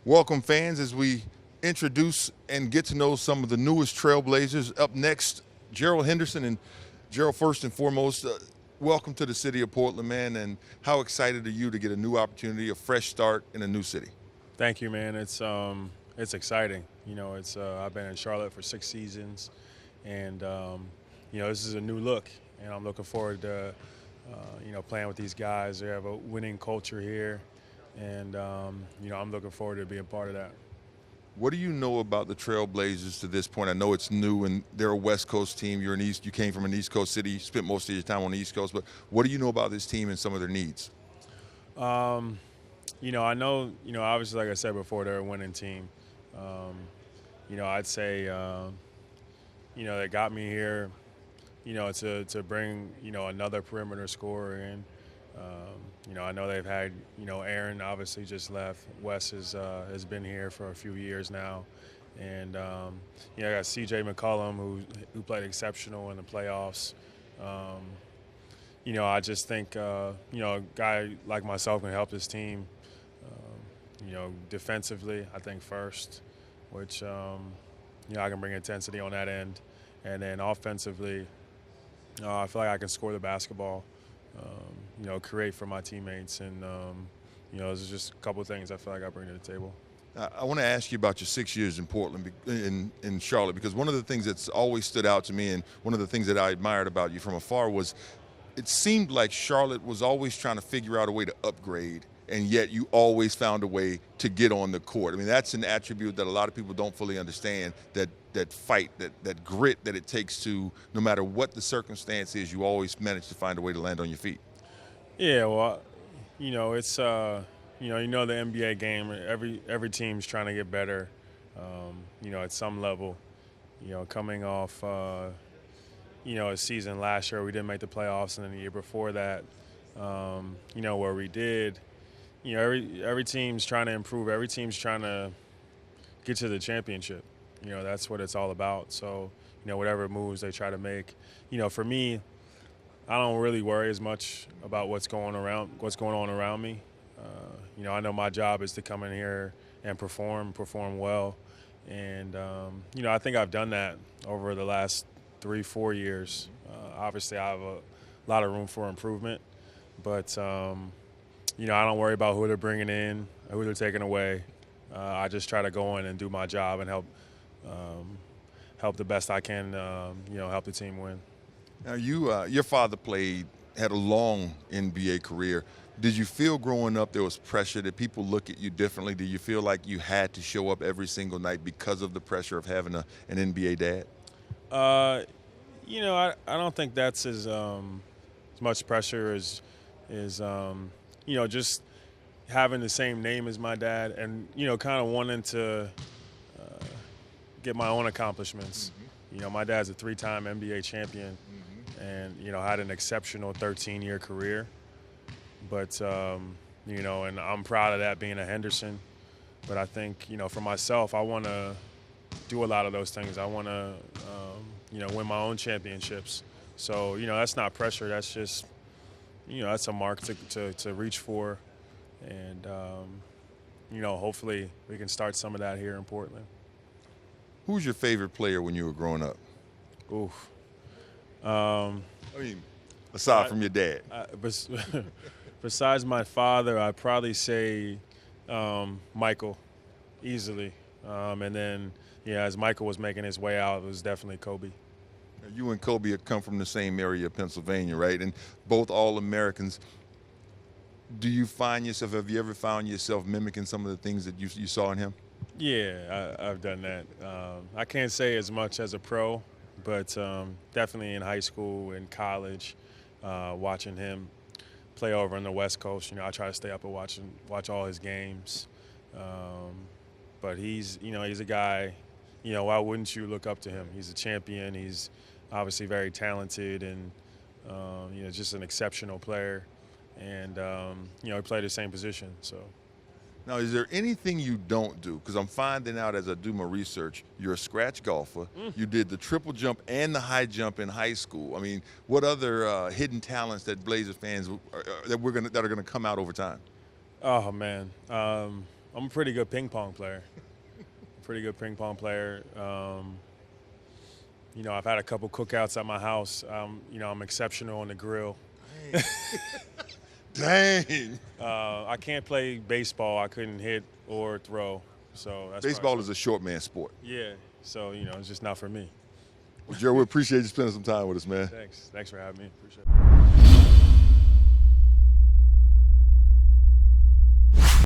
Welcome, fans, as we introduce and get to know some of the newest Trailblazers. Up next, Gerald Henderson. And Gerald, first and foremost, welcome to the city of Portland, man. And how excited are you to get a new opportunity, a fresh start in a new city? Thank you, man. It's exciting. It's I've been in Charlotte for 6 seasons, and this is a new look, and I'm looking forward to playing with these guys. They have a winning culture here, and I'm looking forward to being part of that. What do you know about the Trailblazers to this point? I know it's new, and they're a West Coast team. You came from an East Coast city. You spent most of your time on the East Coast. But what do you know about this team and some of their needs? I know, obviously, like I said before, they're a winning team. I'd say, they got me here, to bring, another perimeter scorer in. I know they've had, Aaron obviously just left. Wes has been here for a few years now. And, I got C.J. McCollum, who played exceptional in the playoffs. I just think, a guy like myself can help this team. Defensively, I think first, which, I can bring intensity on that end. And then offensively, I feel like I can score the basketball, create for my teammates. And, those are just a couple of things I feel like I bring to the table. I want to ask you about your 6 years in Portland, in Charlotte, because one of the things that's always stood out to me and one of the things that I admired about you from afar was it seemed like Charlotte was always trying to figure out a way to upgrade, and yet you always found a way to get on the court. I mean, that's an attribute that a lot of people don't fully understand, that fight, that grit that it takes to, no matter what the circumstance is, you always manage to find a way to land on your feet. Yeah, well, it's the NBA game. Every team's trying to get better. At some level. Coming off, a season last year we didn't make the playoffs, and then the year before that, where we did. Every team's trying to improve. Every team's trying to get to the championship. That's what it's all about. So, whatever moves they try to make. For me, I don't really worry as much about what's going on around me. I know my job is to come in here and perform well. And, I think I've done that over the last 3-4 years. Obviously, I have a lot of room for improvement. But, I don't worry about who they're bringing in, who they're taking away. I just try to go in and do my job and help the best I can, help the team win. Now, your father had a long NBA career. Did you feel growing up there was pressure? Did people look at you differently? Do you feel like you had to show up every single night because of the pressure of having an NBA dad? I don't think that's as much pressure as just having the same name as my dad and, kind of wanting to get my own accomplishments. Mm-hmm. My dad's a 3-time NBA champion. Mm-hmm. And, had an exceptional 13-year career. But, and I'm proud of that being a Henderson. But I think, for myself, I want to do a lot of those things. I want to, win my own championships. So, that's not pressure. That's just, that's a mark to reach for. And, hopefully we can start some of that here in Portland. Who's your favorite player when you were growing up? Oof. Aside from your dad. Besides my father, I'd probably say Michael, easily. And then, as Michael was making his way out, it was definitely Kobe. You and Kobe have come from the same area of Pennsylvania, right? And both All-Americans. Have you ever found yourself mimicking some of the things that you saw in him? Yeah, I've done that. I can't say as much as a pro, but definitely in high school and college, watching him play over on the West Coast. I try to stay up and watch all his games. But he's a guy, why wouldn't you look up to him? He's a champion. He's obviously very talented and, just an exceptional player. And, he played the same position, so. Now, is there anything you don't do? Because I'm finding out as I do my research, you're a scratch golfer. You did the triple jump and the high jump in high school. I mean, what other hidden talents that Blazer fans that are going to come out over time? Oh man, I'm a pretty good ping pong player. I've had a couple cookouts at my house. I'm exceptional on the grill. Dang. I can't play baseball. I couldn't hit or throw. So that's Baseball is a short man sport. Yeah. So it's just not for me. Well, Gerald, we appreciate you spending some time with us, man. Thanks for having me. Appreciate it.